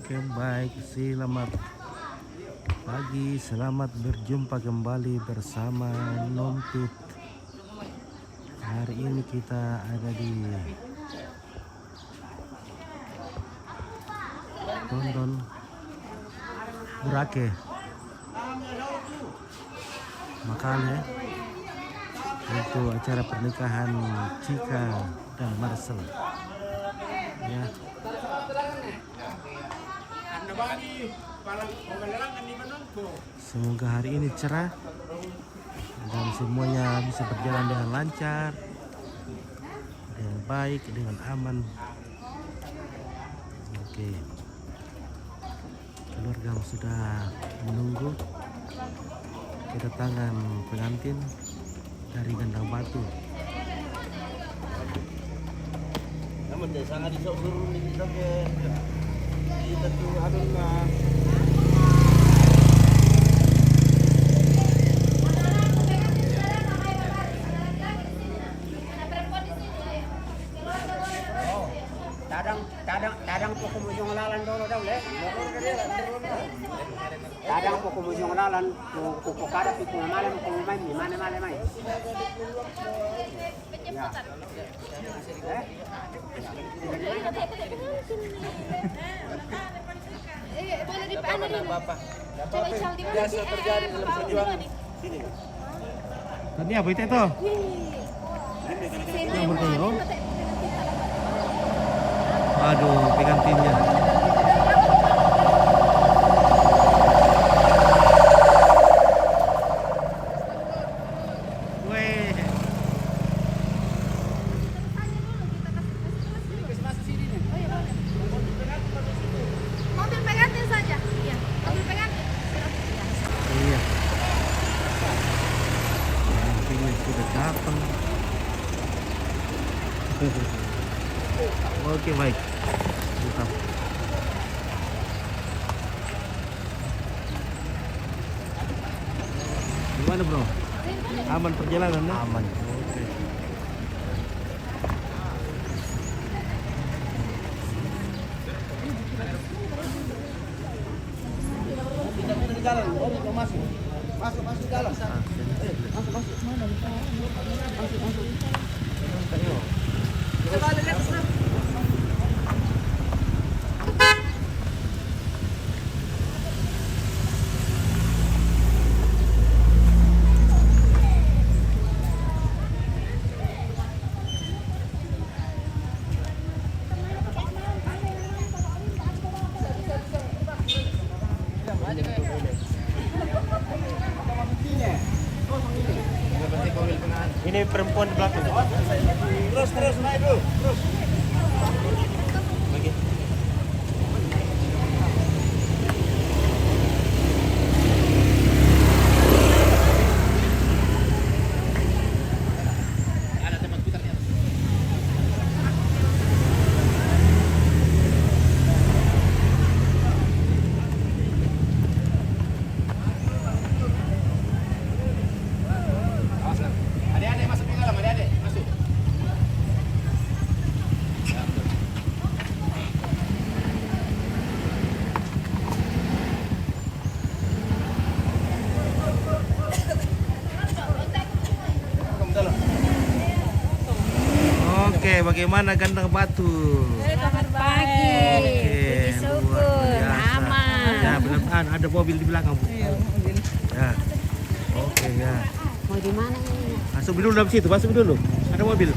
Oke, baik. Selamat pagi, selamat berjumpa kembali bersama Nompit. Hari ini kita ada di Tondon Burake, Makale, untuk acara pernikahan Cika dan Marcel. Ya. Semoga hari ini cerah dan semuanya bisa berjalan dengan lancar, dengan baik, dengan aman. Oke, keluarga sudah menunggu kedatangan pengantin dari Gandang Batu. Namun sangat disok-suruh kita tuh adun Dadang po kumujong lalan dolo daw le. Dadang po kumujong lalan po kada pi ko malam ko may mana mai. Ya. Boleh dipanen ini. Bapak. Coba di mana Biasa terjadi dalam perjuangan. Sini. Tadi apa itu? Yang bertanya. Aduh, pengantinnya. Mobil pengantin saja. Iya, mobil pengantin. Iya. Pengantinnya sudah datang. Oke, baik. Mantap. Gimana, bro? Aman perjalanan? Aman. Oke. Tidak di jalan. Oh, mau masuk. Masuk dalam. Masuk. Mana? Masuk. Coba lihat. Ini perempuan di belakang. Terus naik dulu. Terus. Lagi. Ada tempat putar di atas. Awas lah. Adik-adik masuk ke dalam, adik-adik. Masuk. Ya, betul. Kamu dalam. Oke, bagaimana Gandang Batu? Selamat pagi. Oke, Puji syukur. luar biasa. Aman. Ya, benar ada mobil di belakang, Bu. Iya, mobil. Ya. Oke, ya. Mau di mana ini? Masuk dulu dalam situ, masuk dulu. Ada mobil.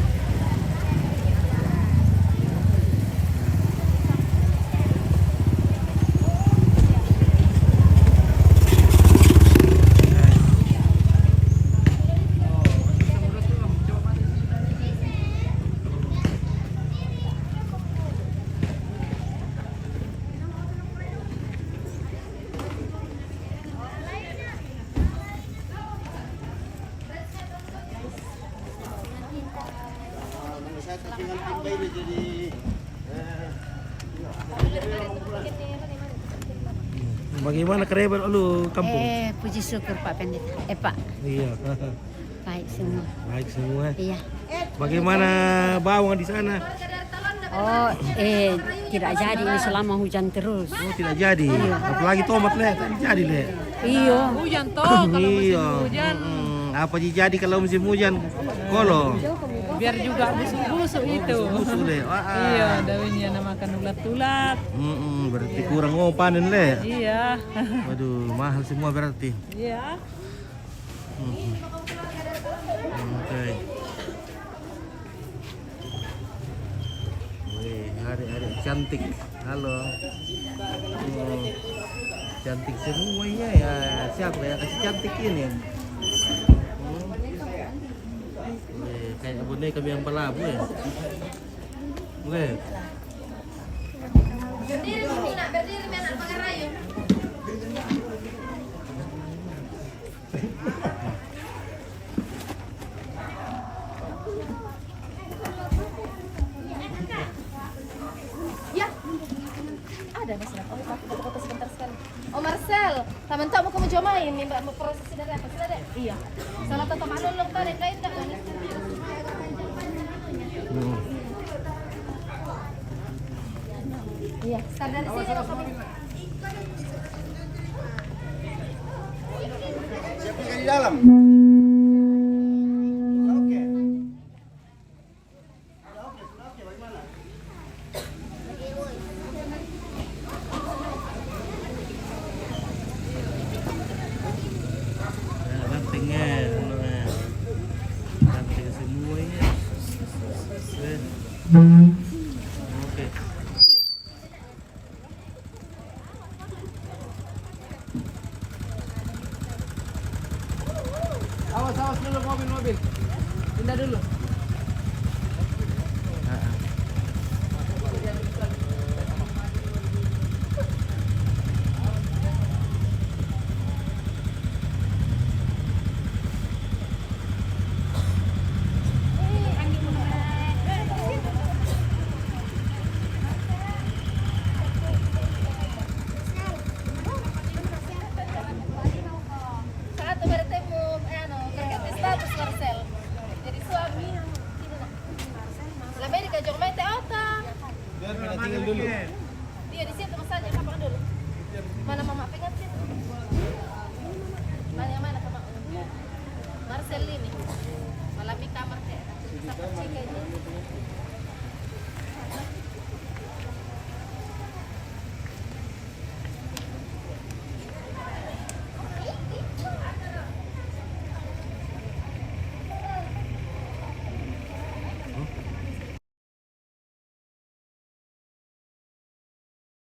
Saya tinggal pindah ini jadi Bagaimana kabar lu kampung? Puji syukur Pak Pendeta. Pak. Iya. Baik semua. Baik semua. Iya. Bagaimana bawang di sana? Oh, tidak jadi ini selama hujan terus. Oh, tidak jadi. Apalagi tomat le, tak jadi le. Iya. Hujan toh kalau musim Iya. hujan. Apa jadi kalau musim hujan? Kolo. Biar juga busuk-busuk itu. Busuk le. Iya, daunnya makan ulat-ulat. Berarti kurang panen le. Iya. Waduh, mahal semua berarti. Iya. Oke. Wih, hari-hari cantik. Halo. Cantik semuanya ya. Siapa yang kasih cantik ini? Wih, kayak boneka yang pelabu ya. Wih. Berdiri anak pengarayu. Ya. Ada masalah. Oh, aku foto sebentar sekali. Oh, Marcel, taman tak mau kamu coba main, Mbak mau proses dari apa? Sudah deh. Iya. Salah tetap alun tadi kain enggak kan? Iya, start dari sini loh kami. Siapa di dalam? Rantingnya, ranting semuanya. Oke. Awas dulu mobil. Pindah dulu. Saat bertemu berkati status Marcel. Jadi suami lebih ke Jogja teh otak. Biar kita tinggal dulu. Dia di situ Mas aja kapan dulu. Mana mama pegang situ. Mana kapan? Marcel ini. Malam di kamar teh. Sampai cek ini.